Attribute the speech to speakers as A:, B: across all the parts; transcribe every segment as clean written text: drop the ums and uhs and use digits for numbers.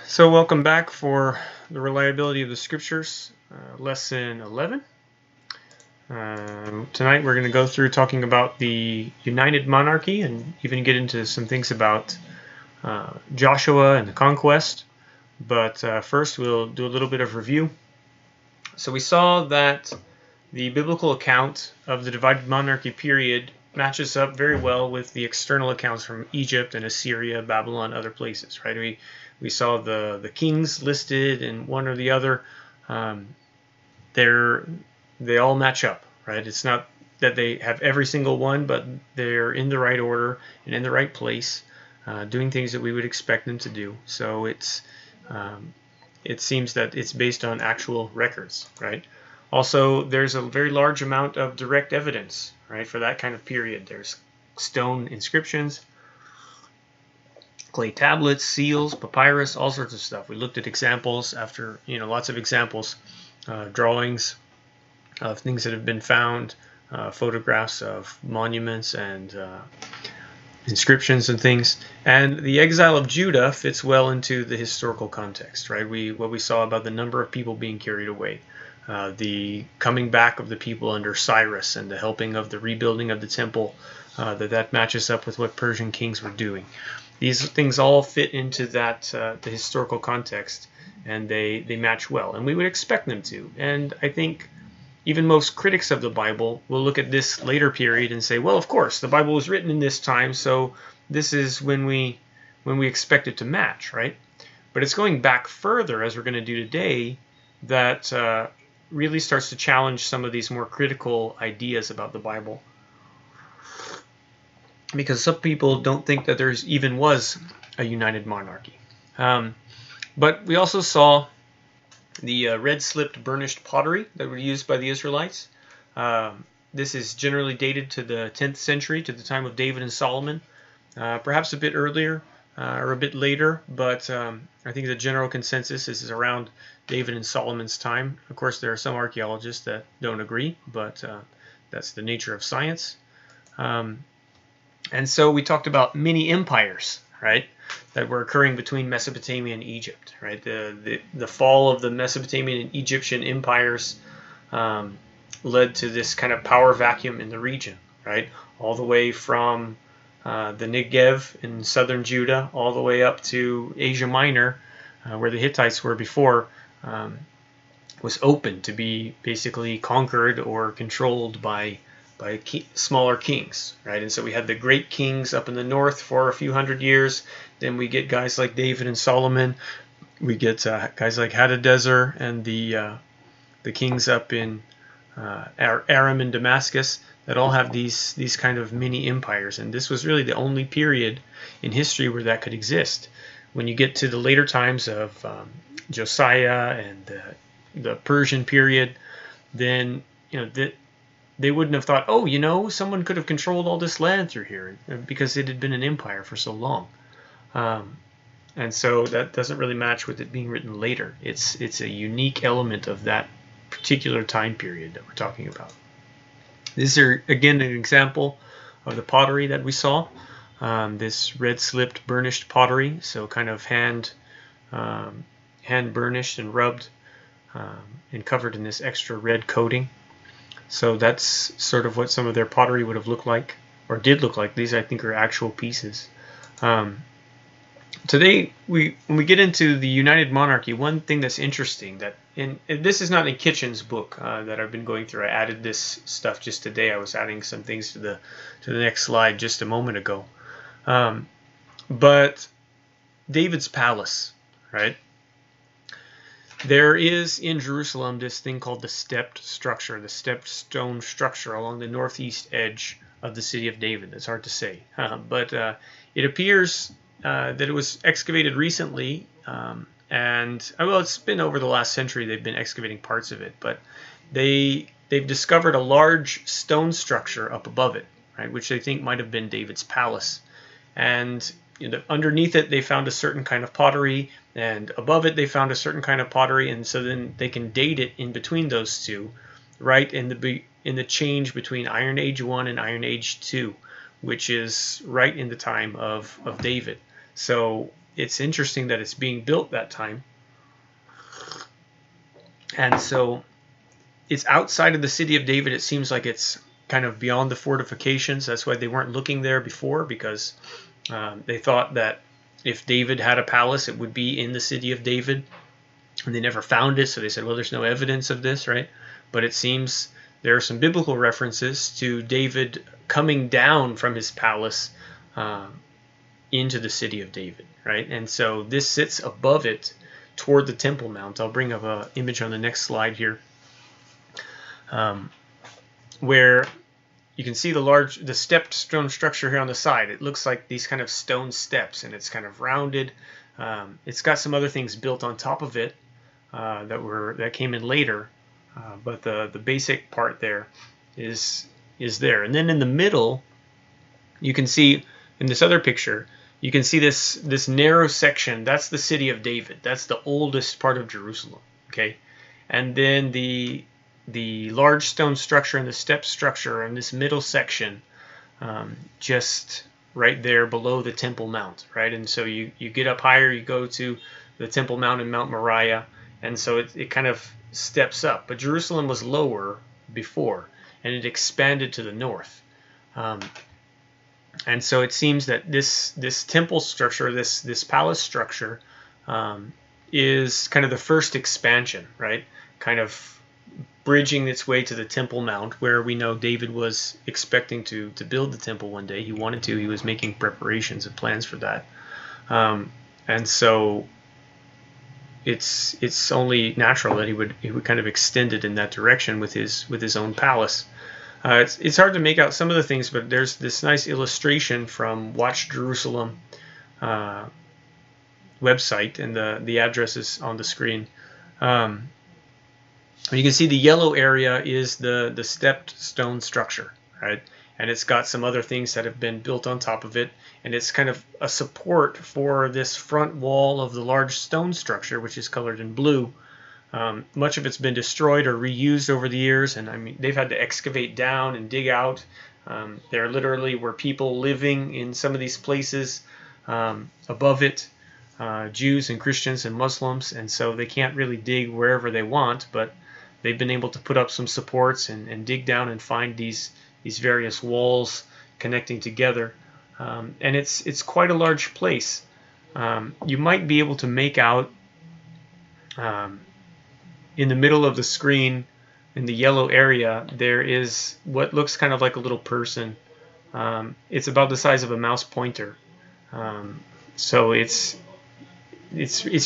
A: So welcome back for the reliability of the scriptures, lesson 11. Tonight we're going to go through talking about the United Monarchy and even get into some things about Joshua and the conquest. But first we'll do a little bit of review. So we saw that the biblical account of the divided monarchy period matches up very well with the external accounts from Egypt and Assyria, Babylon, other places, right? We saw the kings listed in one or the other. They all match up, right? It's not that they have every single one, but they're in the right order and in the right place, doing things that we would expect them to do. So it seems that it's based on actual records, right? Also, there's a very large amount of direct evidence, right, for that kind of period. There's stone inscriptions, clay tablets, seals, papyrus, all sorts of stuff. We looked at examples after, lots of examples, drawings of things that have been found, photographs of monuments and inscriptions and things. And the exile of Judah fits well into the historical context, right? What we saw about the number of people being carried away, the coming back of the people under Cyrus and the helping of the rebuilding of the temple, that matches up with what Persian kings were doing. These things all fit into that the historical context, and they match well, and we would expect them to. And I think even most critics of the Bible will look at this later period and say, well, of course, the Bible was written in this time, so this is when we expect it to match, right? But it's going back further, as we're going to do today, that really starts to challenge some of these more critical ideas about the Bible. Because some people don't think that there even was a united monarchy. But we also saw the red-slipped burnished pottery that were used by the Israelites. This is generally dated to the 10th century, to the time of David and Solomon, perhaps a bit earlier or a bit later, but I think the general consensus is around David and Solomon's time. Of course, there are some archaeologists that don't agree, but that's the nature of science. And so we talked about mini empires, right, that were occurring between Mesopotamia and Egypt, right? The fall of the Mesopotamian and Egyptian empires led to this kind of power vacuum in the region, right? All the way from the Negev in southern Judah, all the way up to Asia Minor, where the Hittites were before, was open to be basically conquered or controlled by smaller kings, right? And so we had the great kings up in the north for a few hundred years. Then we get guys like David and Solomon. We get guys like Hadadezer and the kings up in Aram and Damascus that all have these kind of mini empires. And this was really the only period in history where that could exist. When you get to the later times of Josiah and the Persian period, then they wouldn't have thought, oh, someone could have controlled all this land through here because it had been an empire for so long. And so that doesn't really match with it being written later. It's a unique element of that particular time period that we're talking about. This is, again, an example of the pottery that we saw. This red-slipped burnished pottery, so kind of hand burnished and rubbed and covered in this extra red coating. So that's sort of what some of their pottery would have looked like, or did look like. These, I think, are actual pieces. Today, when we get into the United Monarchy, one thing that's interesting, and this is not in Kitchen's book that I've been going through. I added this stuff just today. I was adding some things to the next slide just a moment ago. But David's palace, right? There is in Jerusalem this thing called the stepped structure, the stepped stone structure along the northeast edge of the city of David. That's hard to say, but it appears that it was excavated recently, and it's been over the last century. They've been excavating parts of it, but they've discovered a large stone structure up above it, right, which they think might have been David's palace, and underneath it they found a certain kind of pottery, and above it they found a certain kind of pottery, and so then they can date it in between those two, right in the change between Iron Age 1 and Iron Age 2, which is right in the time of David. So it's interesting that it's being built that time. And so it's outside of the city of David. It seems like it's kind of beyond the fortifications. That's why they weren't looking there before, because they thought that if David had a palace, it would be in the city of David. And they never found it, so they said, well, there's no evidence of this, right? But it seems there are some biblical references to David coming down from his palace into the city of David, right? And so this sits above it toward the Temple Mount. I'll bring up an image on the next slide here, where you can see the stepped stone structure here on the side. It looks like these kind of stone steps, and it's kind of rounded. It's got some other things built on top of it that came in later, but the basic part there is there. And then in the middle, you can see in this other picture, you can see this narrow section. That's the city of David. That's the oldest part of Jerusalem. Okay, and then the large stone structure and the step structure in this middle section, just right there below the Temple Mount, right? And so you get up higher, you go to the Temple Mount and Mount Moriah, and so it kind of steps up. But Jerusalem was lower before, and it expanded to the north. And so it seems that this temple structure, this palace structure, is kind of the first expansion, right? Kind of bridging its way to the Temple Mount, where we know David was expecting to build the temple one day. He wanted to. He was making preparations and plans for that. And so it's only natural that he would kind of extend it in that direction with his own palace. It's hard to make out some of the things, but there's this nice illustration from Watch Jerusalem website, and the address is on the screen. You can see the yellow area is the stepped stone structure, right? And it's got some other things that have been built on top of it, and it's kind of a support for this front wall of the large stone structure, which is colored in blue. Much of it's been destroyed or reused over the years, and I mean they've had to excavate down and dig out. There literally were people living in some of these places above it, Jews and Christians and Muslims, and so they can't really dig wherever they want, but they've been able to put up some supports and dig down and find these various walls connecting together. And it's quite a large place. You might be able to make out in the middle of the screen, in the yellow area, there is what looks kind of like a little person. It's about the size of a mouse pointer. So it's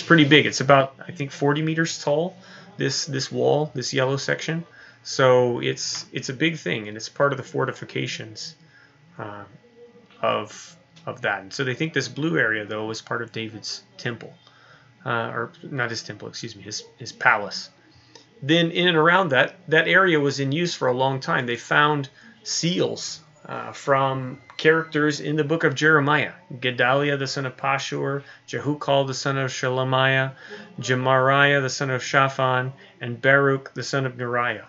A: pretty big. It's about, I think, 40 meters tall, this wall, this yellow section. So it's a big thing, and it's part of the fortifications of that. And so they think this blue area, though, is part of David's temple. Or not his temple, excuse me, his palace. Then in and around that area was in use for a long time. They found seals from characters in the book of Jeremiah. Gedaliah, the son of Pashur, Jehukal, the son of Shelemiah, Gemariah, the son of Shaphan, and Baruch, the son of Neriah,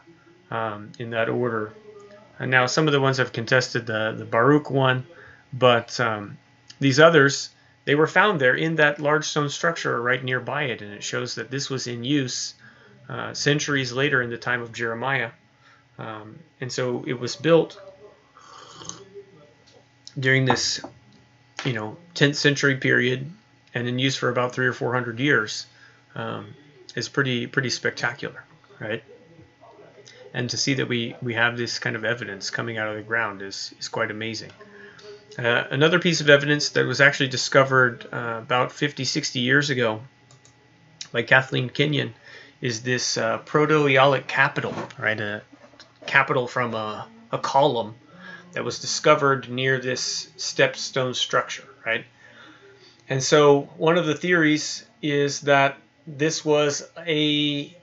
A: in that order. And now some of the ones have contested the Baruch one, but these others, they were found there in that large stone structure right nearby it, and it shows that this was in use centuries later in the time of Jeremiah. And so it was built during this 10th century period and in use for about 300 or 400 years. Is pretty spectacular, right? And to see that we have this kind of evidence coming out of the ground is quite amazing. Another piece of evidence that was actually discovered about 50, 60 years ago by Kathleen Kenyon is this proto-Aeolic capital, right? A capital from a column that was discovered near this stepped stone structure, right? And so one of the theories is that this was a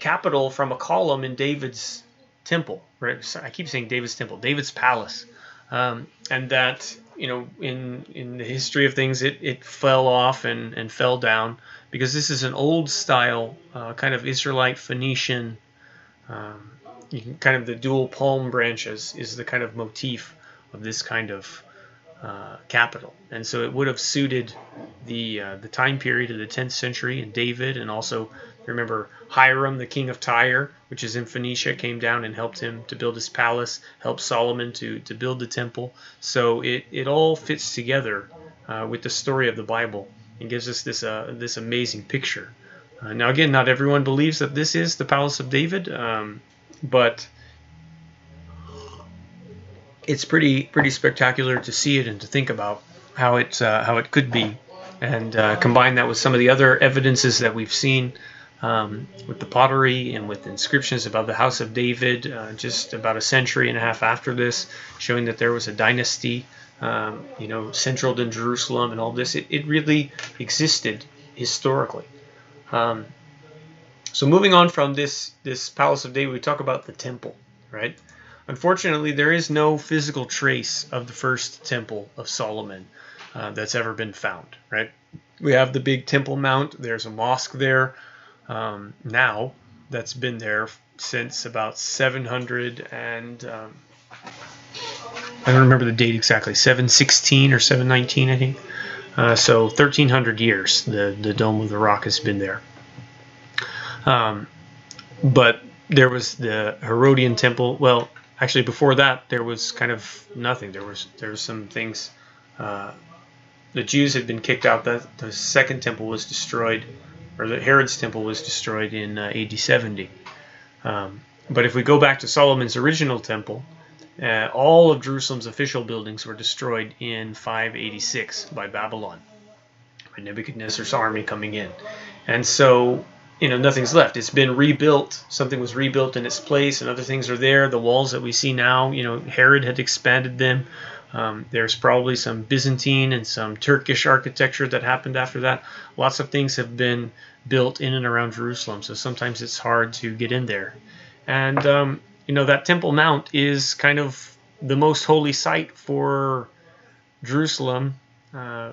A: capital from a column in David's temple, right? So I keep saying David's temple, David's palace, and that in the history of things, it fell off and fell down because this is an old style kind of Israelite Phoenician. Kind of the dual palm branches is the kind of motif of this kind of capital, and so it would have suited the time period of the 10th century and David, and also remember Hiram, the king of Tyre, which is in Phoenicia, came down and helped him to build his palace, helped Solomon to build the temple. So it all fits together with the story of the Bible and gives us this amazing picture. Now again, not everyone believes that this is the palace of David, but it's pretty spectacular to see it and to think about how it could be, and combine that with some of the other evidences that we've seen with the pottery and with inscriptions about the house of David, just about a century and a half after this, showing that there was a dynasty, central to Jerusalem, and all this. It really existed historically. So moving on from this palace of David, we talk about the temple, right? Unfortunately, there is no physical trace of the first temple of Solomon that's ever been found, right? We have the big Temple Mount. There's a mosque there now that's been there since about 700 and I don't remember the date exactly, 716 or 719, I think. So 1,300 years the Dome of the Rock has been there. But there was the Herodian temple. Well, actually, before that, there was kind of nothing. There was some things. The Jews had been kicked out. The second temple was destroyed, or the Herod's temple was destroyed in AD 70. But if we go back to Solomon's original temple, all of Jerusalem's official buildings were destroyed in 586 by Babylon, by Nebuchadnezzar's army coming in. And so nothing's left. It's been rebuilt. Something was rebuilt in its place, and other things are there. The walls that we see now, Herod had expanded them. There's probably some Byzantine and some Turkish architecture that happened after that. Lots of things have been built in and around Jerusalem, so sometimes it's hard to get in there. And, that Temple Mount is kind of the most holy site for Jerusalem,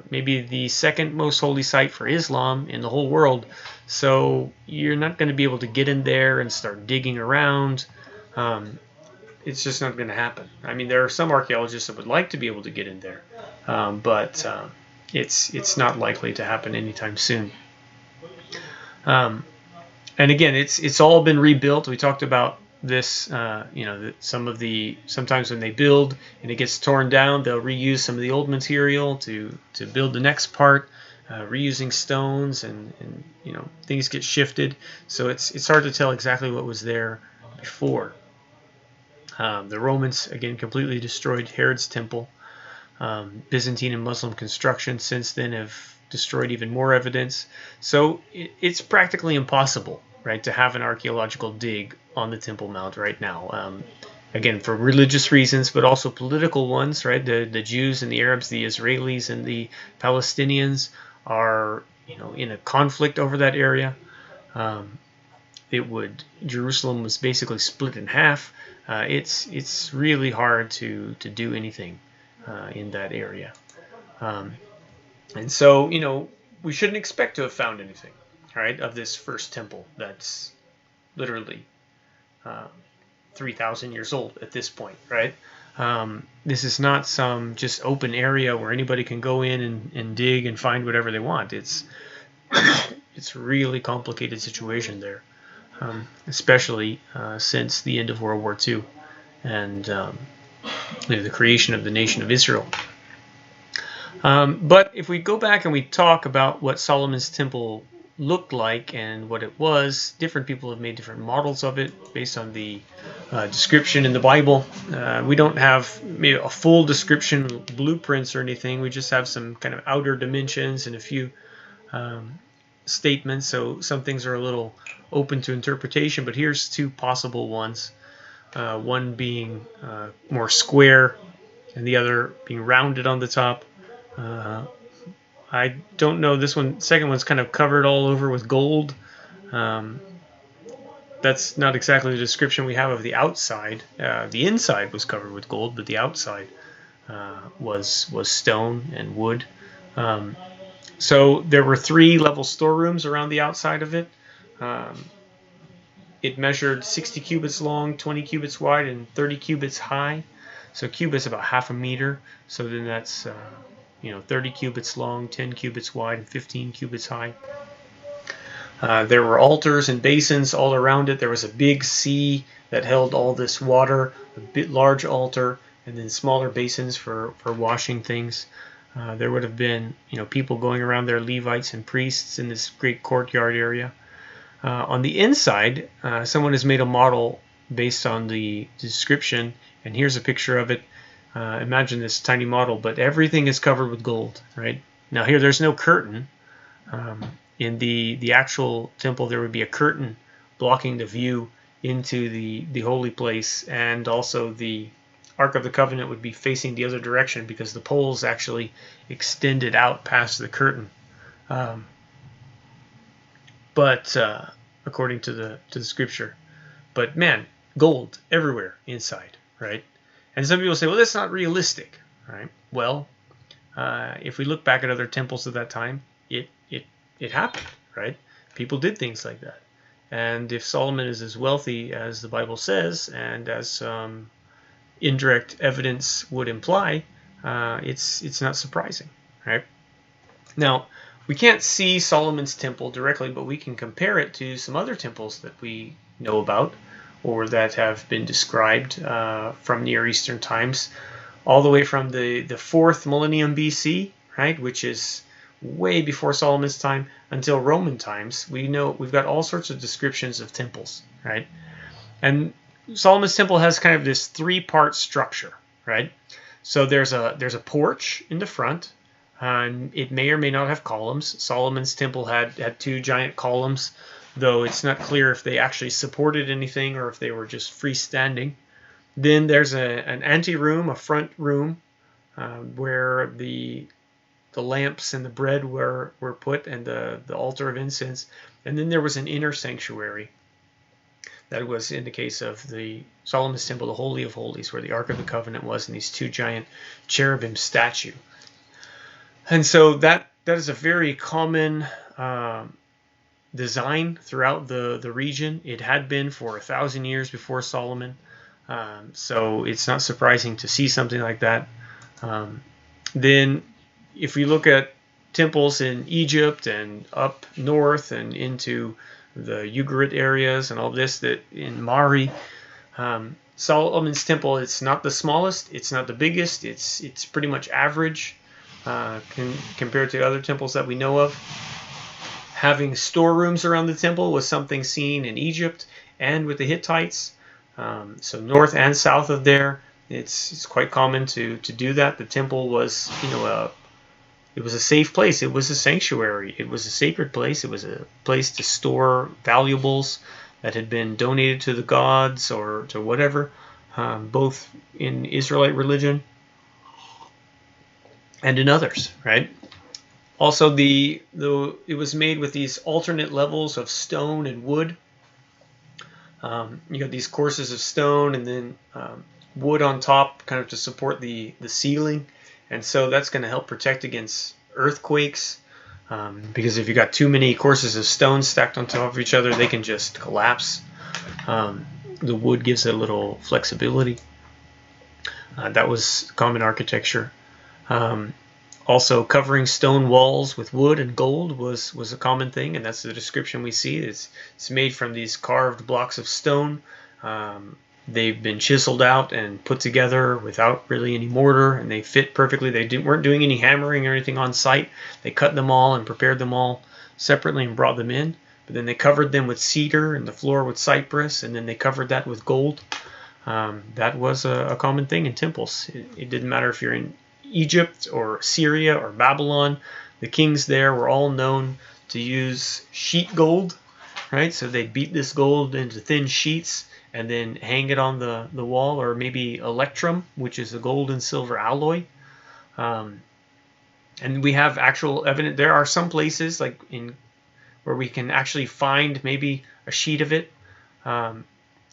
A: maybe the second most holy site for Islam in the whole world. So you're not going to be able to get in there and start digging around. It's just not going to happen. I mean, there are some archaeologists that would like to be able to get in there, but it's not likely to happen anytime soon. And again, it's all been rebuilt. We talked about this, sometimes when they build and it gets torn down, they'll reuse some of the old material to build the next part, reusing stones and things get shifted. So it's hard to tell exactly what was there before. The Romans, again, completely destroyed Herod's temple. Byzantine and Muslim construction since then have destroyed even more evidence. So it's practically impossible, right, to have an archaeological dig on the Temple Mount right now. Again, for religious reasons, but also political ones, right? The Jews and the Arabs, the Israelis and the Palestinians are, in a conflict over that area. Jerusalem was basically split in half. It's really hard to do anything in that area. And so, we shouldn't expect to have found anything, right, of this first temple that's literally 3,000 years old at this point, right? This is not some just open area where anybody can go in and dig and find whatever they want. It's a really complicated situation there, especially since the end of World War II and the creation of the nation of Israel. But if we go back and we talk about what Solomon's temple looked like and what it was, different people have made different models of it based on the description in the Bible. We don't have maybe a full description, blueprints or anything. We just have some kind of outer dimensions and a few statements. So some things are a little open to interpretation, but here's two possible ones. One being more square and the other being rounded on the top. I don't know. This one, second one's kind of covered all over with gold. That's not exactly the description we have of the outside. The inside was covered with gold, but the outside was stone and wood. So there were 3 level storerooms around the outside of it. It measured 60 cubits long, 20 cubits wide, and 30 cubits high. So a cubit is about half a meter. So then that's 30 cubits long, 10 cubits wide, and 15 cubits high. There were altars and basins all around it. There was a big sea that held all this water, a bit large altar, and then smaller basins for washing things. There would have been, people going around there, Levites and priests in this great courtyard area. On the inside, someone has made a model based on the description, and here's a picture of it. Imagine this tiny model, but everything is covered with gold, right? Now here, there's no curtain. In the actual temple, there would be a curtain blocking the view into the holy place, and also the Ark of the Covenant would be facing the other direction because the poles actually extended out past the curtain. But according to the scripture, but man, gold everywhere inside, right? And some people say, well, that's not realistic, right? Well, if we look back at other temples of that time, it happened, right? People did things like that. And if Solomon is as wealthy as the Bible says, and as indirect evidence would imply, it's not surprising, right? Now, we can't see Solomon's temple directly, but we can compare it to some other temples that we know about or that have been described from Near Eastern times, all the way from the 4th millennium BC, right, which is way before Solomon's time, until Roman times. We've got all sorts of descriptions of temples, right? And Solomon's temple has kind of this 3-part structure, right? So there's a porch in the front. It may or may not have columns. Solomon's temple had 2 giant columns, though it's not clear if they actually supported anything or if they were just freestanding. Then there's an anteroom, a front room, where the lamps and the bread were put, and the altar of incense. And then there was an inner sanctuary. That was, in the case of the Solomon's temple, the Holy of Holies, where the Ark of the Covenant was, and these 2 giant cherubim statue. And so that is a very common design throughout the region. It had been for 1,000 years before Solomon. So it's not surprising to see something like that. Then if we look at temples in Egypt and up north and into the Ugarit areas and all this, that in Mari, Solomon's temple, it's not the smallest, it's not the biggest, it's pretty much average compared to other temples that we know of. Having storerooms around the temple was something seen in Egypt and with the Hittites. So north and south of there, it's quite common to do that. The temple was, it was a safe place. It was a sanctuary. It was a sacred place. It was a place to store valuables that had been donated to the gods or to whatever, both in Israelite religion and in others, right? Also, it was made with these alternate levels of stone and wood. You got these courses of stone and then wood on top, kind of to support the ceiling. And so that's going to help protect against earthquakes, because if you got too many courses of stone stacked on top of each other, they can just collapse. The wood gives it a little flexibility. That was common architecture. Also, covering stone walls with wood and gold was a common thing, and that's the description we see. It's made from these carved blocks of stone. They've been chiseled out and put together without really any mortar, and they fit perfectly. They weren't doing any hammering or anything on site. They cut them all and prepared them all separately and brought them in. But then they covered them with cedar and the floor with cypress, and then they covered that with gold. That was a common thing in temples. It didn't matter if you're in Egypt or Syria or Babylon. The kings there were all known to use sheet gold, right? So they beat this gold into thin sheets and then hang it on the wall, or maybe electrum, which is a gold and silver alloy. And we have actual evidence. There are some places like where we can actually find maybe a sheet of it, but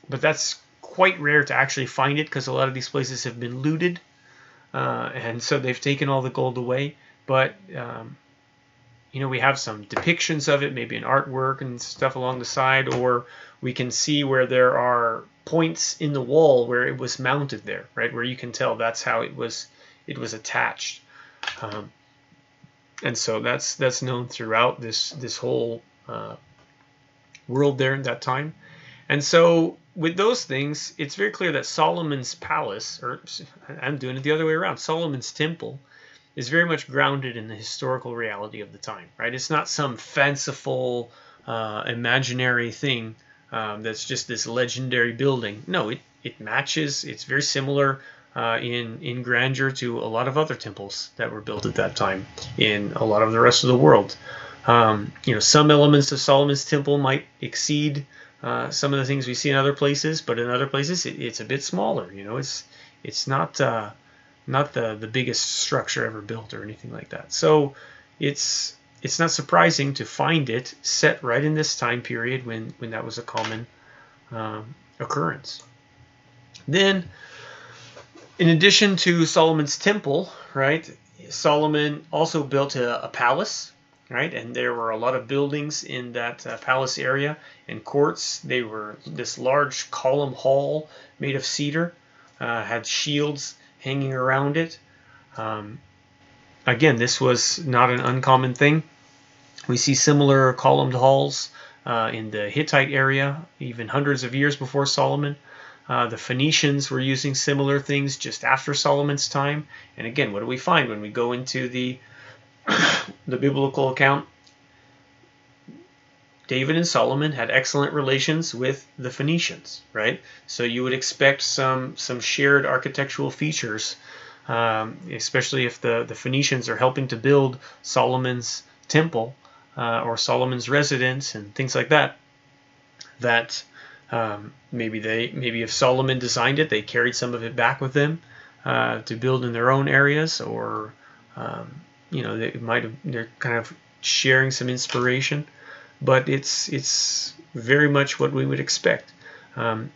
A: that's quite rare to actually find it because a lot of these places have been looted, and so they've taken all the gold away. But we have some depictions of it, maybe an artwork and stuff along the side, or we can see where there are points in the wall where it was mounted there, right? Where you can tell that's how it was attached. And so that's known throughout this whole world there in that time. And so with those things, it's very clear that Solomon's palace, or I'm doing it the other way around, Solomon's temple is very much grounded in the historical reality of the time, right? It's not some fanciful, imaginary thing that's just this legendary building. No, it matches. It's very similar in grandeur to a lot of other temples that were built at that time in a lot of the rest of the world. Some elements of Solomon's temple might exceed some of the things we see in other places, but in other places it's a bit smaller. It's not the biggest structure ever built or anything like that. So it's not surprising to find it set right in this time period when that was a common occurrence. Then, in addition to Solomon's temple, right, Solomon also built a palace, right, and there were a lot of buildings in that palace area and courts. They were this large column hall made of cedar, had shields hanging around it. Again, this was not an uncommon thing. We see similar columned halls in the Hittite area, even hundreds of years before Solomon. The Phoenicians were using similar things just after Solomon's time. And again, what do we find when we go into the biblical account? David and Solomon had excellent relations with the Phoenicians, right? So you would expect some shared architectural features, especially if the Phoenicians are helping to build Solomon's temple or Solomon's residence and things like that. Maybe if Solomon designed it, they carried some of it back with them to build in their own areas, or they're kind of sharing some inspiration. But it's very much what we would expect.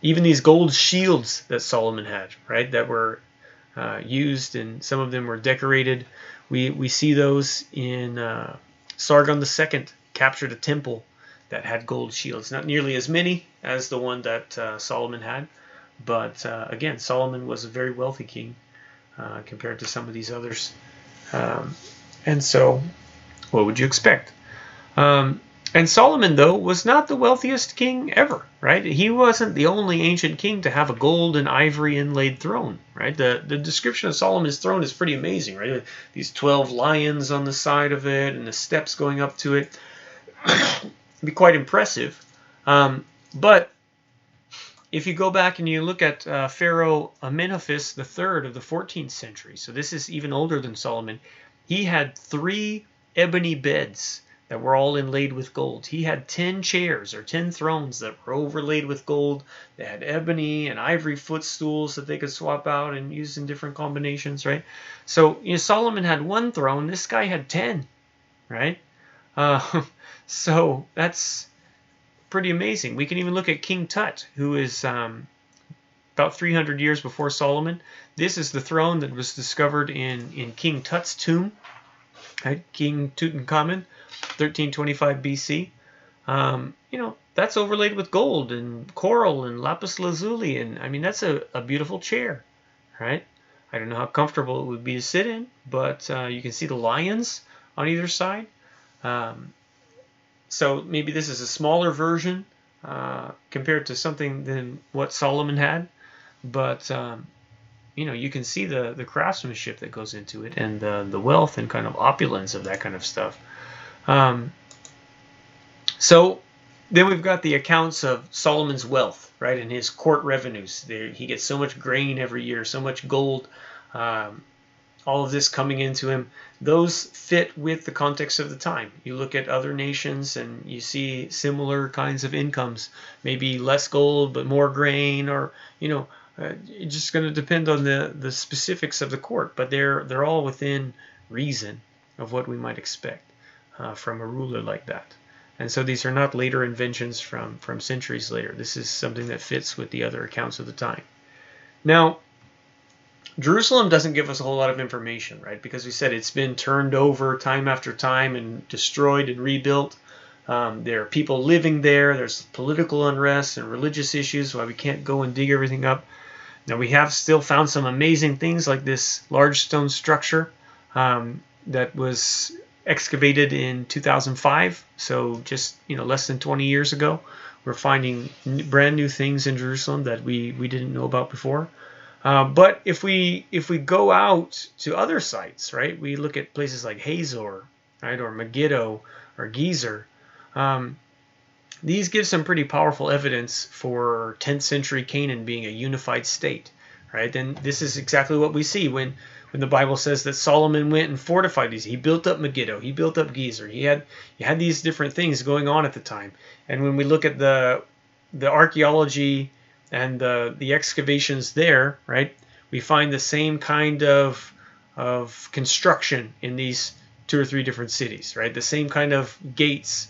A: Even these gold shields that Solomon had, right, that were used, and some of them were decorated. We see those in Sargon II captured a temple that had gold shields. Not nearly as many as the one that Solomon had, but again, Solomon was a very wealthy king compared to some of these others. And so, what would you expect? And Solomon, though, was not the wealthiest king ever, right? He wasn't the only ancient king to have a gold and ivory inlaid throne, right? The description of Solomon's throne is pretty amazing, right? These 12 lions on the side of it and the steps going up to it. It'd be quite impressive. But if you go back and you look at Pharaoh Amenhotep III of the 14th century, so this is even older than Solomon, he had 3 ebony beds that were all inlaid with gold. He had 10 chairs or 10 thrones that were overlaid with gold. They had ebony and ivory footstools that they could swap out and use in different combinations, right? So Solomon had 1 throne. This guy had 10, right? So that's pretty amazing. We can even look at King Tut, who is about 300 years before Solomon. This is the throne that was discovered in King Tut's tomb, right? King Tutankhamun, 1325 BC. That's overlaid with gold and coral and lapis lazuli, and I mean that's a beautiful chair, right? I don't know how comfortable it would be to sit in, but you can see the lions on either side. So maybe this is a smaller version compared to something than what Solomon had, but you can see the craftsmanship that goes into it, and the wealth and kind of opulence of that kind of stuff. So then we've got the accounts of Solomon's wealth, right, and his court revenues. He gets so much grain every year, so much gold, all of this coming into him. Those fit with the context of the time. You look at other nations and you see similar kinds of incomes, maybe less gold but more grain, or it's just going to depend on the specifics of the court, but they're all within reason of what we might expect from a ruler like that. And so these are not later inventions from centuries later. This is something that fits with the other accounts of the time. Now, Jerusalem doesn't give us a whole lot of information, right? Because we said it's been turned over time after time and destroyed and rebuilt. There are people living there. There's political unrest and religious issues, why we can't go and dig everything up. Now, we have still found some amazing things like this large stone structure that was excavated in 2005, so just less than 20 years ago. We're finding brand new things in Jerusalem that we didn't know about before. But if we go out to other sites, right, we look at places like Hazor, right, or Megiddo or Gezer. These give some pretty powerful evidence for 10th century Canaan being a unified state, right? And this is exactly what we see when the Bible says that Solomon went and fortified these. He built up Megiddo. He built up Gezer. He had these different things going on at the time. And when we look at the archaeology and the excavations there, right, we find the same kind of construction in these 2 or 3 different cities, right? The same kind of gates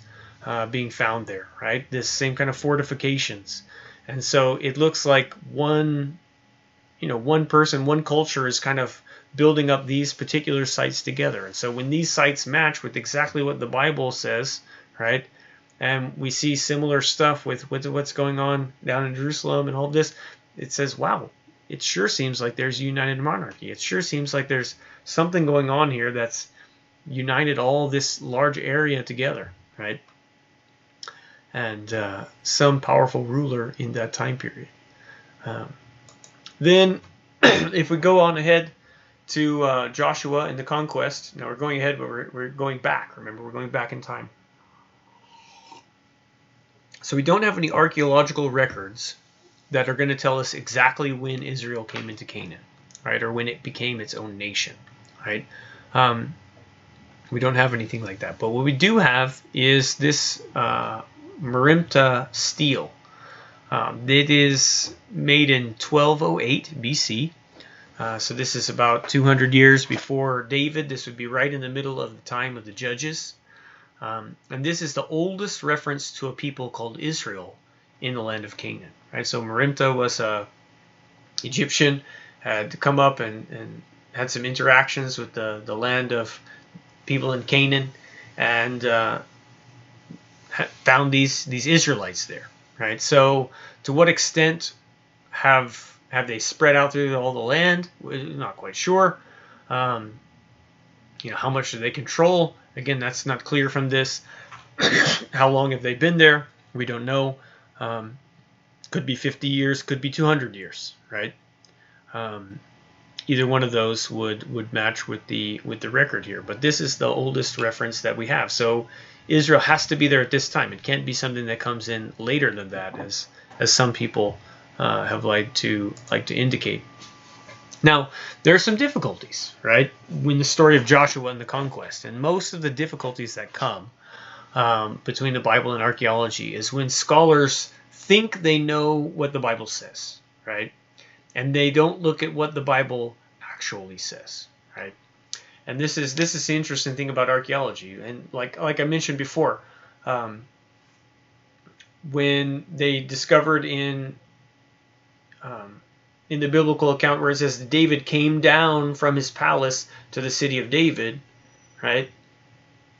A: being found there, right? This same kind of fortifications. And so it looks like one person, one culture is kind of building up these particular sites together. And so when these sites match with exactly what the Bible says, right, and we see similar stuff with what's going on down in Jerusalem and all of this, it says, wow, it sure seems like there's a united monarchy. It sure seems like there's something going on here that's united all this large area together, right? And some powerful ruler in that time period. Then, if we go on ahead to Joshua and the conquest, now we're going ahead, but we're going back. Remember, we're going back in time. So we don't have any archaeological records that are going to tell us exactly when Israel came into Canaan, right, or when it became its own nation, right? We don't have anything like that. But what we do have is this Merimta stele. It is made in 1208 BC. So this is about 200 years before David. This would be right in the middle of the time of the Judges. And this is the oldest reference to a people called Israel in the land of Canaan. Right? So Merimta was a Egyptian, had come up and had some interactions with the land of people in Canaan, and found these Israelites there. Right? So to what extent have they spread out through all the land? We're not quite sure. How much do they control? Again, that's not clear from this. How long have they been there? We don't know. Could be 50 years, could be 200 years, right? Either one of those would match with the record here. But this is the oldest reference that we have. So Israel has to be there at this time. It can't be something that comes in later than that, as some people have liked to indicate. Now, there are some difficulties, right, in the story of Joshua and the conquest. And most of the difficulties that come between the Bible and archaeology is when scholars think they know what the Bible says, right? And they don't look at what the Bible actually says, right? And this is the interesting thing about archaeology. And like I mentioned before, when they discovered in the biblical account where it says that David came down from his palace to the city of David, right?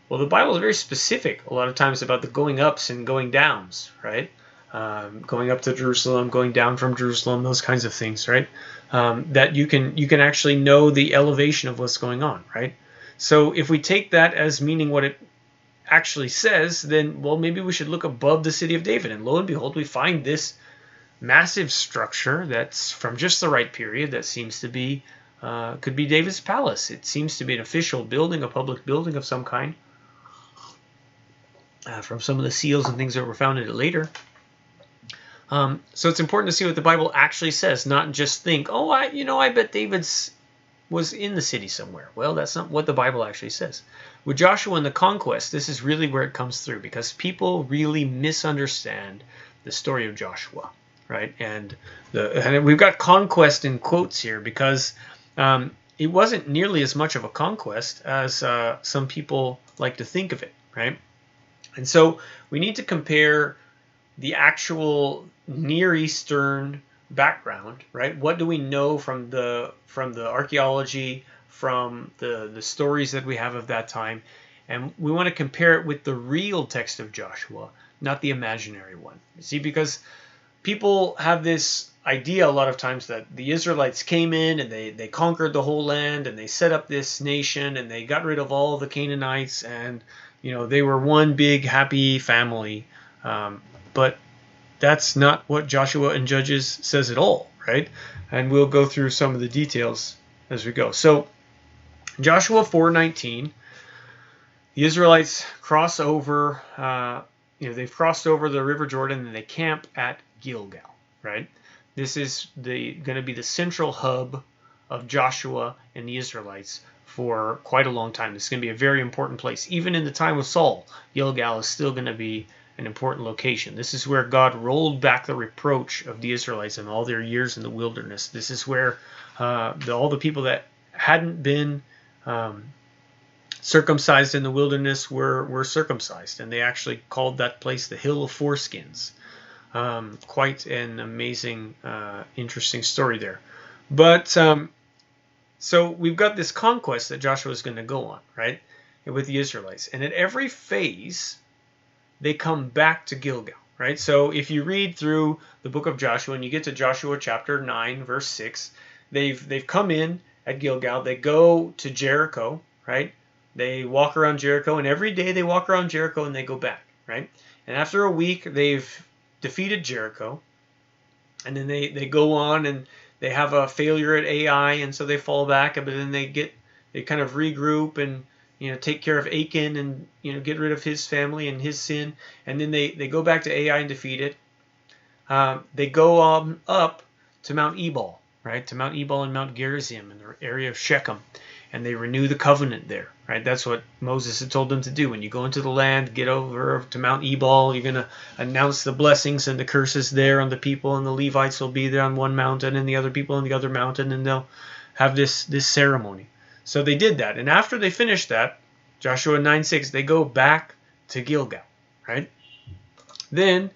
A: Well, the Bible is very specific a lot of times about the going ups and going downs, right? Going up to Jerusalem, going down from Jerusalem, those kinds of things, right? That you can actually know the elevation of what's going on, right? So if we take that as meaning what it actually says, then, well, maybe we should look above the city of David. And lo and behold, we find this massive structure that's from just the right period that seems to be, could be David's palace. It seems to be an official building, a public building of some kind, from some of the seals and things that were found in it later. So it's important to see what the Bible actually says, not just think, oh, I bet David's was in the city somewhere. Well, that's not what the Bible actually says. With Joshua and the conquest, this is really where it comes through, because people really misunderstand the story of Joshua, right? And we've got conquest in quotes here because it wasn't nearly as much of a conquest as some people like to think of it, right? And so we need to compare the actual Near Eastern background, right? What do we know from the archaeology, from the stories that we have of that time, And we want to compare it with the real text of Joshua, not the imaginary one. See, because people have this idea a lot of times that the Israelites came in and they conquered the whole land and they set up this nation and they got rid of all the Canaanites and they were one big happy family. But that's not what Joshua and Judges says at all, right? And we'll go through some of the details as we go. So Joshua 4:19, the Israelites cross over. They've crossed over the River Jordan and they camp at Gilgal, right? This is going to be the central hub of Joshua and the Israelites for quite a long time. This is going to be a very important place. Even in the time of Saul, Gilgal is still going to be an important location. This is where God rolled back the reproach of the Israelites and all their years in the wilderness. This is where all the people that hadn't been circumcised in the wilderness were circumcised, and they actually called that place the Hill of Foreskins. Quite an amazing, interesting story there. But so we've got this conquest that Joshua is going to go on, right, with the Israelites. And at every phase, they come back to Gilgal, right? So if you read through the book of Joshua and you get to Joshua chapter 9, verse 6, they've come in at Gilgal. They go to Jericho, right? They walk around Jericho, and every day they walk around Jericho and they go back, right? And after a week, they've defeated Jericho, and then they go on and they have a failure at Ai, and so they fall back, but then they kind of regroup and take care of Achan and get rid of his family and his sin, and then they go back to Ai and defeat it. They go up to Mount Ebal, right? To Mount Ebal and Mount Gerizim in the area of Shechem, and they renew the covenant there, right? That's what Moses had told them to do. When you go into the land, get over to Mount Ebal. You're going to announce the blessings and the curses there on the people, and the Levites will be there on one mountain and the other people on the other mountain, and they'll have this ceremony. So they did that. And after they finished that, Joshua 9:6, they go back to Gilgal, right? Then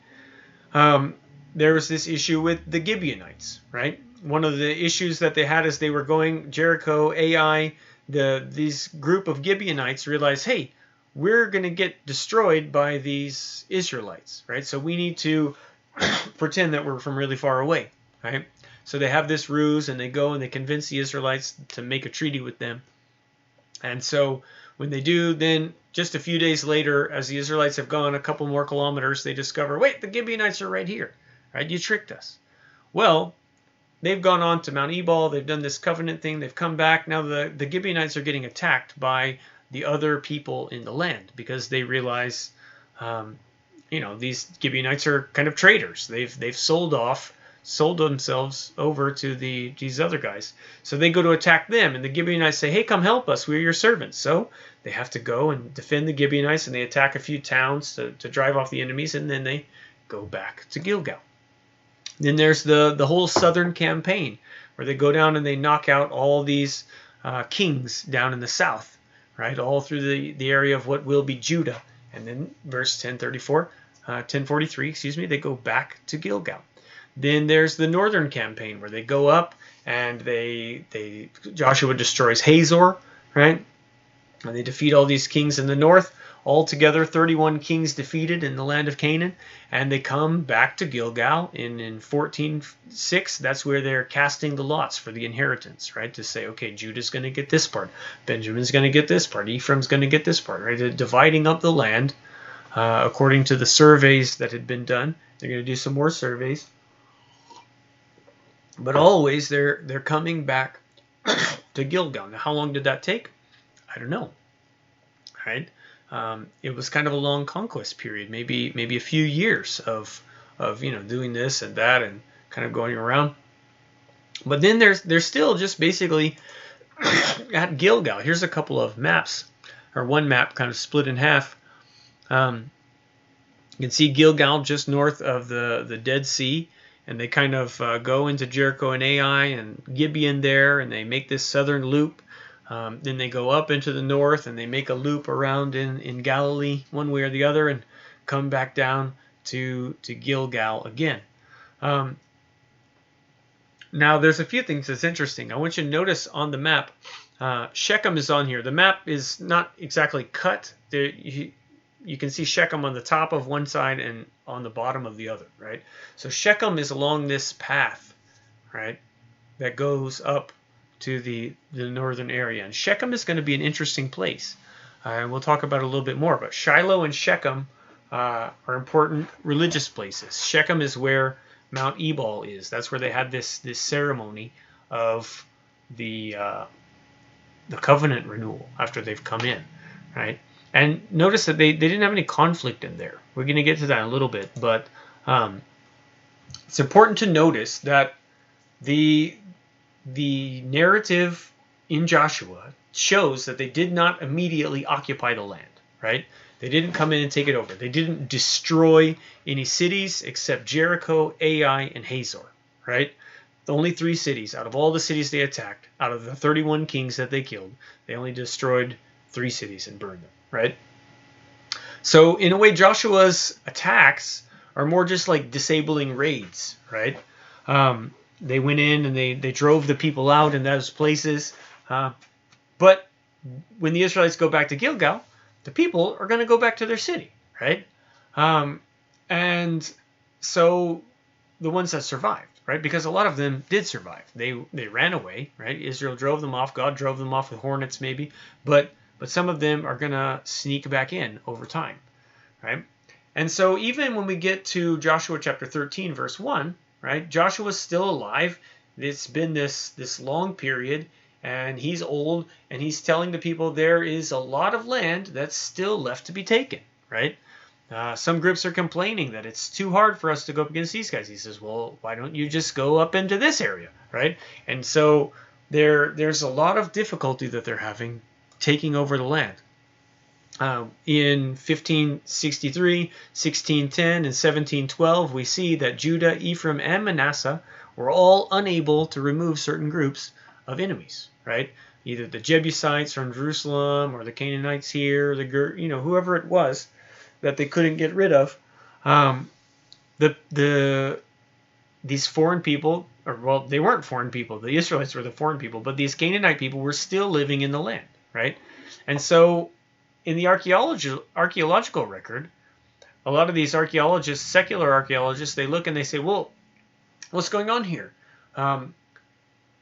A: there was this issue with the Gibeonites, right? One of the issues that they had as they were going Jericho, Ai, these group of Gibeonites realized, hey, we're going to get destroyed by these Israelites, right? So we need to pretend that we're from really far away, right? So they have this ruse, and they go and they convince the Israelites to make a treaty with them. And so when they do, then just a few days later, as the Israelites have gone a couple more kilometers, they discover, wait, the Gibeonites are right here, right? You tricked us. Well, they've gone on to Mount Ebal. They've done this covenant thing. They've come back. Now the Gibeonites are getting attacked by the other people in the land because they realize, these Gibeonites are kind of traitors. They've sold themselves over to these other guys. So they go to attack them, and the Gibeonites say, hey, come help us. We're your servants. So they have to go and defend the Gibeonites, and they attack a few towns to drive off the enemies, and then they go back to Gilgal. Then there's the whole southern campaign where they go down and they knock out all these kings down in the south, right? All through the area of what will be Judah. And then verse 1043, they go back to Gilgal. Then there's the northern campaign where they go up and Joshua destroys Hazor, right? And they defeat all these kings in the north. Altogether, 31 kings defeated in the land of Canaan, and they come back to Gilgal in 14:6. That's where they're casting the lots for the inheritance, right? To say, okay, Judah's going to get this part, Benjamin's going to get this part, Ephraim's going to get this part, right? They're dividing up the land according to the surveys that had been done. They're going to do some more surveys, but always they're coming back to Gilgal. Now, how long did that take? I don't know, right? It was kind of a long conquest period, maybe a few years of doing this and that and kind of going around. But then there's still just basically at Gilgal. Here's a couple of maps, or one map kind of split in half. You can see Gilgal just north of the Dead Sea, and they kind of go into Jericho and Ai and Gibeon there, and they make this southern loop. Then they go up into the north and they make a loop around in Galilee one way or the other and come back down to Gilgal again. Now there's a few things that's interesting. I want you to notice on the map, Shechem is on here. The map is not exactly cut you can see Shechem on the top of one side and on the bottom of the other, right? So Shechem is along this path, right, that goes up to the northern area. And Shechem is going to be an interesting place. And we'll talk about it a little bit more. But Shiloh and Shechem are important religious places. Shechem is where Mount Ebal is. That's where they had this ceremony of the covenant renewal after they've come in, right? And notice that they didn't have any conflict in there. We're going to get to that in a little bit, but it's important to notice that the narrative in Joshua shows that they did not immediately occupy the land, right? They didn't come in and take it over. They didn't destroy any cities except Jericho, Ai, and Hazor, right? The only 3 cities out of all the cities they attacked, out of the 31 kings that they killed, they only destroyed 3 cities and burned them, right? So in a way, Joshua's attacks are more just like disabling raids, right? They went in and they drove the people out in those places. But when the Israelites go back to Gilgal, the people are going to go back to their city, right? And so the ones that survived, right? Because a lot of them did survive. They ran away, right? Israel drove them off. God drove them off with hornets maybe. But some of them are going to sneak back in over time, right? And so even when we get to Joshua chapter 13, verse 1, right? Joshua's still alive. It's been this long period, and he's old, and he's telling the people there is a lot of land that's still left to be taken, right? Some groups are complaining that it's too hard for us to go up against these guys. He says, well, why don't you just go up into this area, right? And so there's a lot of difficulty that they're having taking over the land. In 1563, 1610, and 1712, we see that Judah, Ephraim, and Manasseh were all unable to remove certain groups of enemies, right? Either the Jebusites from Jerusalem or the Canaanites here, whoever it was that they couldn't get rid of. These foreign people, they weren't foreign people. The Israelites were the foreign people, but these Canaanite people were still living in the land, right? And so in the archaeological record, a lot of these archaeologists, secular archaeologists, they look and they say, well, what's going on here?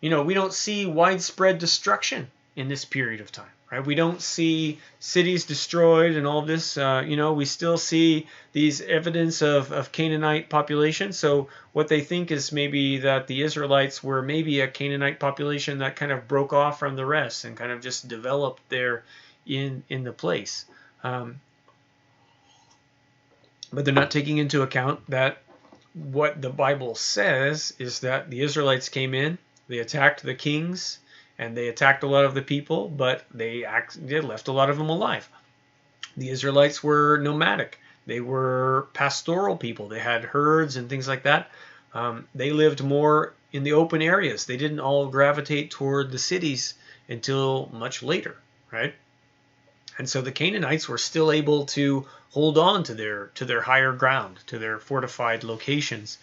A: We don't see widespread destruction in this period of time, right? We don't see cities destroyed and all this. We still see these evidence of Canaanite population. So what they think is maybe that the Israelites were maybe a Canaanite population that kind of broke off from the rest and kind of just developed there in the place. But they're not taking into account that what the Bible says is that the Israelites came in, they attacked the kings, and they attacked a lot of the people, but they left a lot of them alive. The Israelites were nomadic. They were pastoral people. They had herds and things like that. They lived more in the open areas. They didn't all gravitate toward the cities until much later, right? And so the Canaanites were still able to hold on to their higher ground, to their fortified locations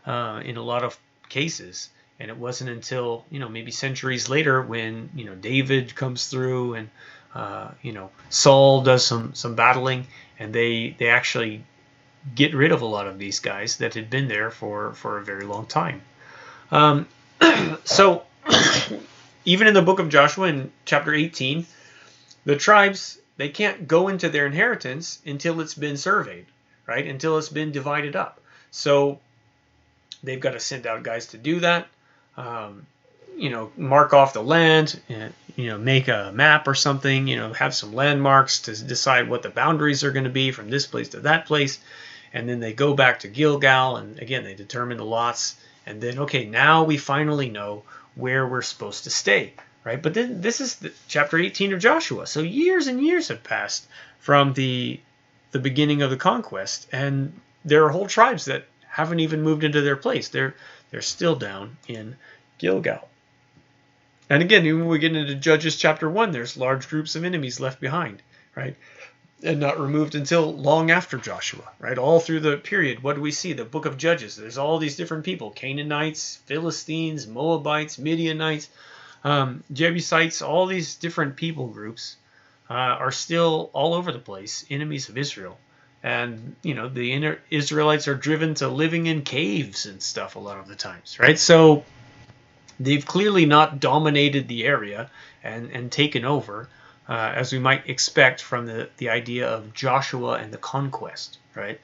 A: in a lot of cases. And it wasn't until, maybe centuries later when, David comes through and, Saul does some battling, and they actually get rid of a lot of these guys that had been there for a very long time. So even in the book of Joshua in chapter 18, the tribes, they can't go into their inheritance until it's been surveyed, right? Until it's been divided up. So they've got to send out guys to do that. Mark off the land, and, make a map or something, have some landmarks to decide what the boundaries are going to be from this place to that place. And then they go back to Gilgal, and again, they determine the lots. And then, okay, now we finally know where we're supposed to stay, right? But then this is chapter 18 of Joshua. So years and years have passed from the beginning of the conquest, and there are whole tribes that haven't even moved into their place. They're still down in Gilgal. And again, even when we get into Judges chapter 1, there's large groups of enemies left behind, right? And not removed until long after Joshua, right? All through the period, what do we see? The book of Judges, there's all these different people: Canaanites, Philistines, Moabites, Midianites, Jebusites, all these different people groups are still all over the place, enemies of Israel. And, the Israelites are driven to living in caves and stuff a lot of the times, right? So they've clearly not dominated the area and taken over, as we might expect from the idea of Joshua and the conquest, right?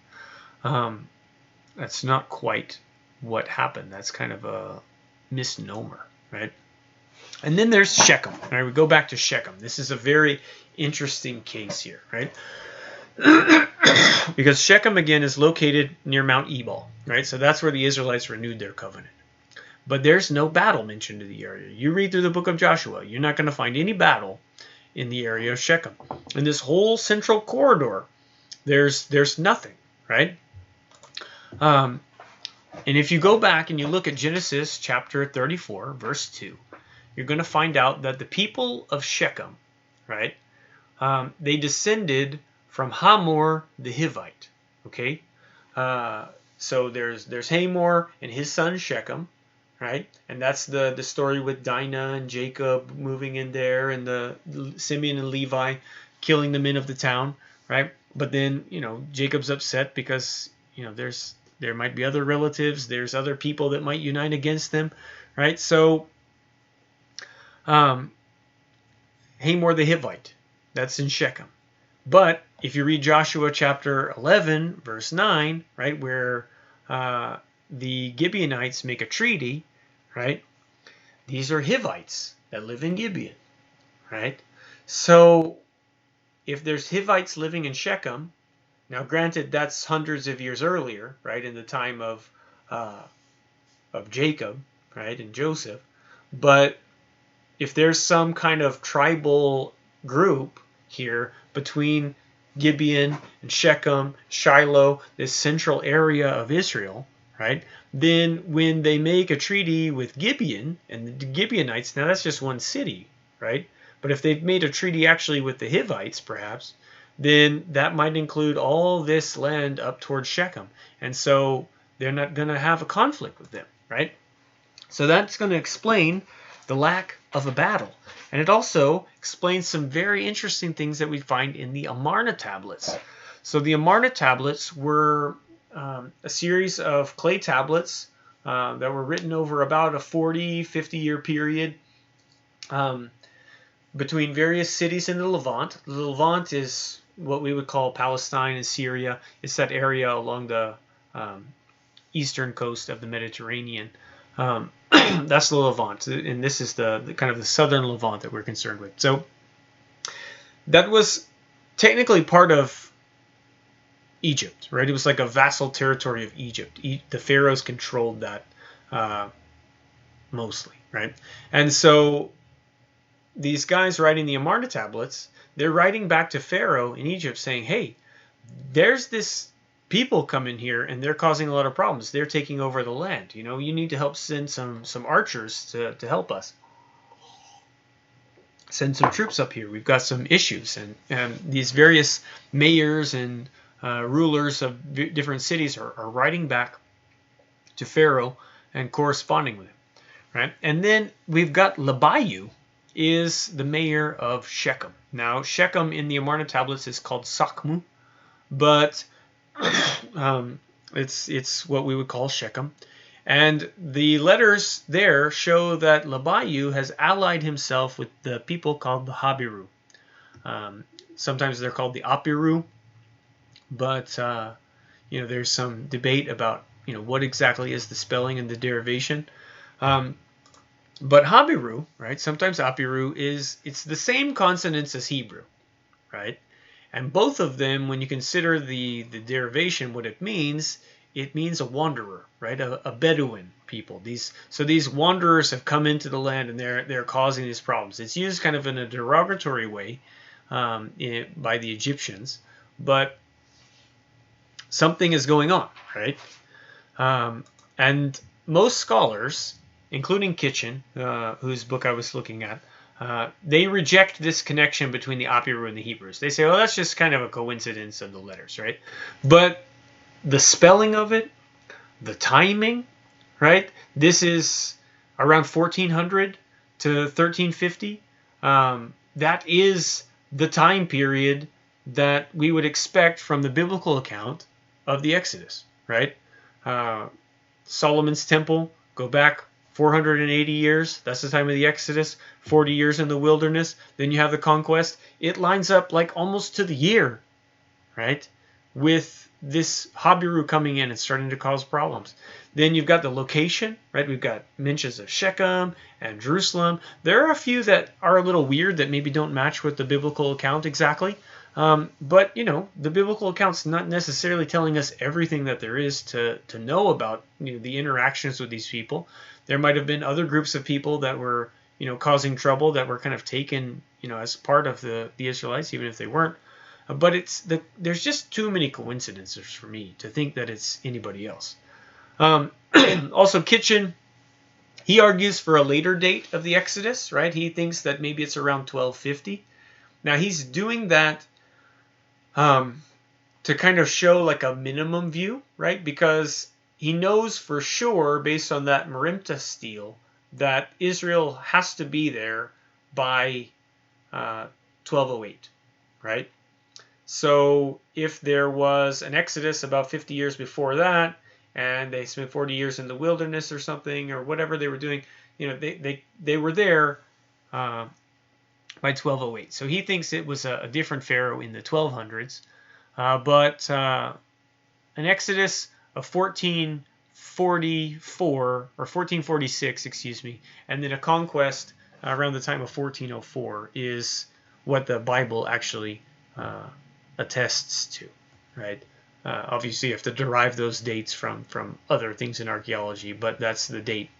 A: That's not quite what happened. That's kind of a misnomer, right? And then there's Shechem. All right, we go back to Shechem. This is a very interesting case here, right? Because Shechem, again, is located near Mount Ebal, right? So that's where the Israelites renewed their covenant. But there's no battle mentioned in the area. You read through the book of Joshua, you're not going to find any battle in the area of Shechem. In this whole central corridor, there's nothing, right? And if you go back and you look at Genesis chapter 34, verse 2, you're going to find out that the people of Shechem, right, they descended from Hamor the Hivite, okay? So there's Hamor and his son Shechem, right? And that's the story with Dinah and Jacob moving in there, and the Simeon and Levi killing the men of the town, right? But then, Jacob's upset because, there might be other relatives, there's other people that might unite against them, right? So Hamor the Hivite, that's in Shechem. But if you read Joshua chapter 11, verse 9, right, where the Gibeonites make a treaty, right, these are Hivites that live in Gibeon, right? So if there's Hivites living in Shechem, now granted that's hundreds of years earlier, right, in the time of Jacob, right, and Joseph, but if there's some kind of tribal group here between Gibeon and Shechem, Shiloh, this central area of Israel, right, then when they make a treaty with Gibeon and the Gibeonites, now that's just one city, right? But if they've made a treaty actually with the Hivites, perhaps, then that might include all this land up towards Shechem. And so they're not going to have a conflict with them, right? So that's going to explain the lack of a battle. And it also explains some very interesting things that we find in the Amarna tablets. So the Amarna tablets were a series of clay tablets that were written over about a 50 year period between various cities in the Levant. The Levant is what we would call Palestine and Syria. It's that area along the eastern coast of the Mediterranean. That's the Levant, and this is the kind of the southern Levant that we're concerned with. So that was technically part of Egypt, right? It was like a vassal territory of Egypt. The pharaohs controlled that mostly, right? And so these guys writing the Amarna tablets, they're writing back to Pharaoh in Egypt saying, hey, there's this people come in here and they're causing a lot of problems. They're taking over the land. You need to help send some archers to help us. Send some troops up here. We've got some issues. And these various mayors and rulers of different cities are writing back to Pharaoh and corresponding with him. Right? And then we've got Labayu is the mayor of Shechem. Now, Shechem in the Amarna tablets is called Sakmu, but it's what we would call Shechem. And the letters there show that Labayu has allied himself with the people called the Habiru. Sometimes they're called the Apiru, but there's some debate about what exactly is the spelling and the derivation. But Habiru, right? Sometimes Apiru it's the same consonants as Hebrew, right? And both of them, when you consider the derivation, what it means a wanderer, right? A Bedouin people. These wanderers have come into the land and they're causing these problems. It's used kind of in a derogatory way by the Egyptians, but something is going on, right? And most scholars, including Kitchen, whose book I was looking at, they reject this connection between the Apiru and the Hebrews. They say, oh, that's just kind of a coincidence of the letters, right? But the spelling of it, the timing, right? This is around 1400 to 1350. That is the time period that we would expect from the biblical account of the Exodus, right? Solomon's temple, go back 480 years. That's the time of the Exodus. 40 years in the wilderness. Then you have the conquest. It lines up like almost to the year, right? With this Habiru coming in and starting to cause problems. Then you've got the location, right? We've got mentions of Shechem and Jerusalem. There are a few that are a little weird that maybe don't match with the biblical account exactly. But, the biblical account's not necessarily telling us everything that there is to know about the interactions with these people. There might have been other groups of people that were, causing trouble that were kind of taken, as part of the Israelites, even if they weren't. But there's just too many coincidences for me to think that it's anybody else. Also, Kitchen, he argues for a later date of the Exodus, right? He thinks that maybe it's around 1250. Now, he's doing that to kind of show like a minimum view, right? Because he knows for sure, based on that Merimta stele, that Israel has to be there by 1208, right? So if there was an Exodus about 50 years before that, and they spent 40 years in the wilderness or something, or whatever they were doing, they were there by 1208. So he thinks it was a different pharaoh in the 1200s. But an Exodus of 1444, or 1446, excuse me, and then a conquest around the time of 1404 is what the Bible actually attests to, right? Obviously, you have to derive those dates from other things in archaeology, but that's the date,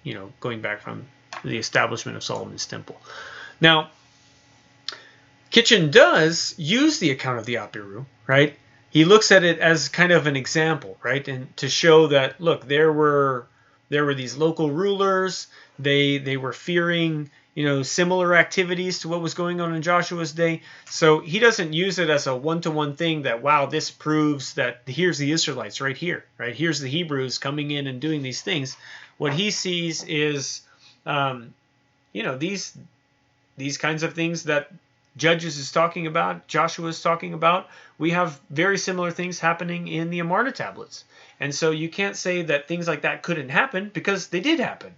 A: going back from the establishment of Solomon's temple. Now, Kitchen does use the account of the Apiru, right? He looks at it as kind of an example, right? And to show that, look, there were these local rulers. They were fearing, similar activities to what was going on in Joshua's day. So he doesn't use it as a one-to-one thing that, wow, this proves that here's the Israelites right here, right? Here's the Hebrews coming in and doing these things. What he sees is, these kinds of things that Judges is talking about, Joshua is talking about. We have very similar things happening in the Amarna tablets. And so you can't say that things like that couldn't happen, because they did happen.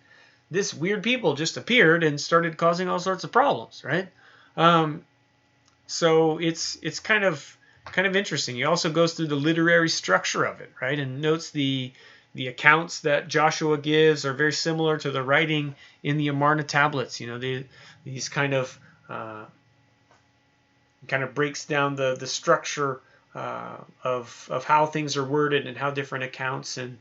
A: This weird people just appeared and started causing all sorts of problems, right? So it's kind of interesting. He also goes through the literary structure of it, right, and notes the accounts that Joshua gives are very similar to the writing in the Amarna tablets. These kind of breaks down the structure of how things are worded and how different accounts and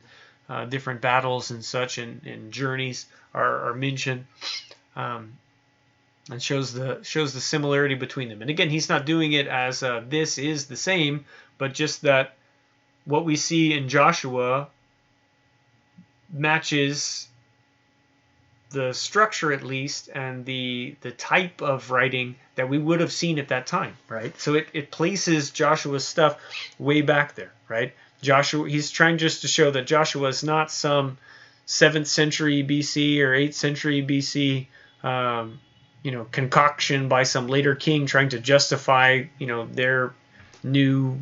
A: different battles and such and journeys are mentioned, and shows the similarity between them. And again, he's not doing it as this is the same, but just that what we see in Joshua matches the structure, at least, and the type of writing that we would have seen at that time, right? So it places Joshua's stuff way back there, right? Joshua, he's trying just to show that Joshua is not some 7th century BC or 8th century BC, concoction by some later king trying to justify, their new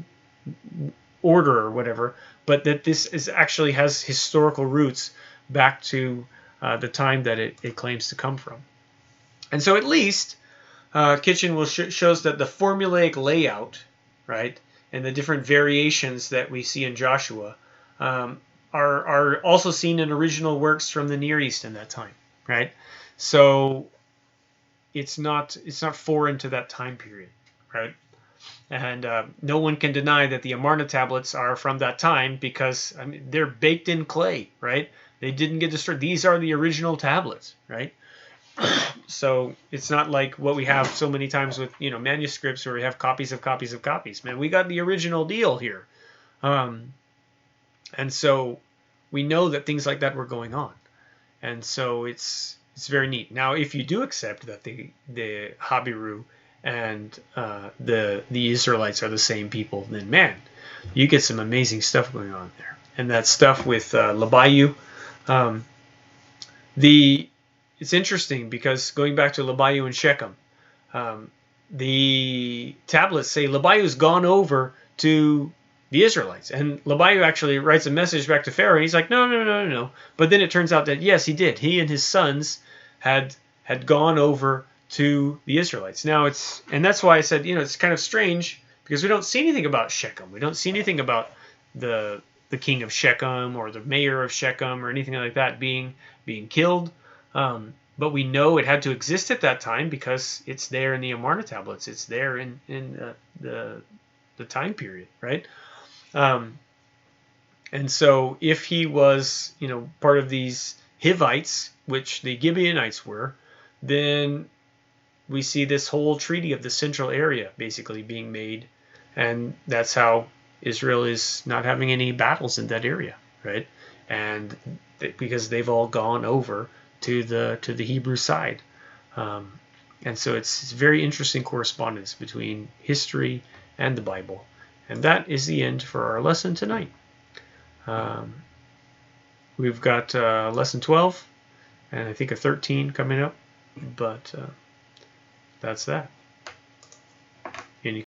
A: order or whatever, but that this is actually has historical roots back to the time that it claims to come from. And so at least Kitchen will shows that the formulaic layout, right, and the different variations that we see in Joshua are also seen in original works from the Near East in that time, right? So it's not foreign to that time period, right? And no one can deny that the Amarna tablets are from that time, because they're baked in clay, right? They didn't get destroyed. These are the original tablets, right? So it's not like what we have so many times with manuscripts where we have copies of copies of copies. Man, we got the original deal here, and so we know that things like that were going on, and so it's very neat. Now, if you do accept that the Habiru and the Israelites are the same people, then man, you get some amazing stuff going on there. And that stuff with Labayu, it's interesting because going back to Labayu and Shechem, the tablets say Labayu's gone over to the Israelites. And Labayu actually writes a message back to Pharaoh. And he's like, no, no, no, no, no. But then it turns out that, yes, he did. He and his sons had gone over to the Israelites. Now and that's why I said, it's kind of strange because we don't see anything about Shechem. We don't see anything about the king of Shechem or the mayor of Shechem or anything like that being killed. But we know it had to exist at that time because it's there in the Amarna tablets. It's there in the time period, right? And so if he was, part of these Hivites, which the Gibeonites were, then we see this whole treaty of the central area basically being made. And that's how Israel is not having any battles in that area, right? And because they've all gone over to the Hebrew side. And so it's very interesting correspondence between history and the Bible. And that is the end for our lesson tonight. We've got lesson 12 and I think a 13 coming up, but that's that.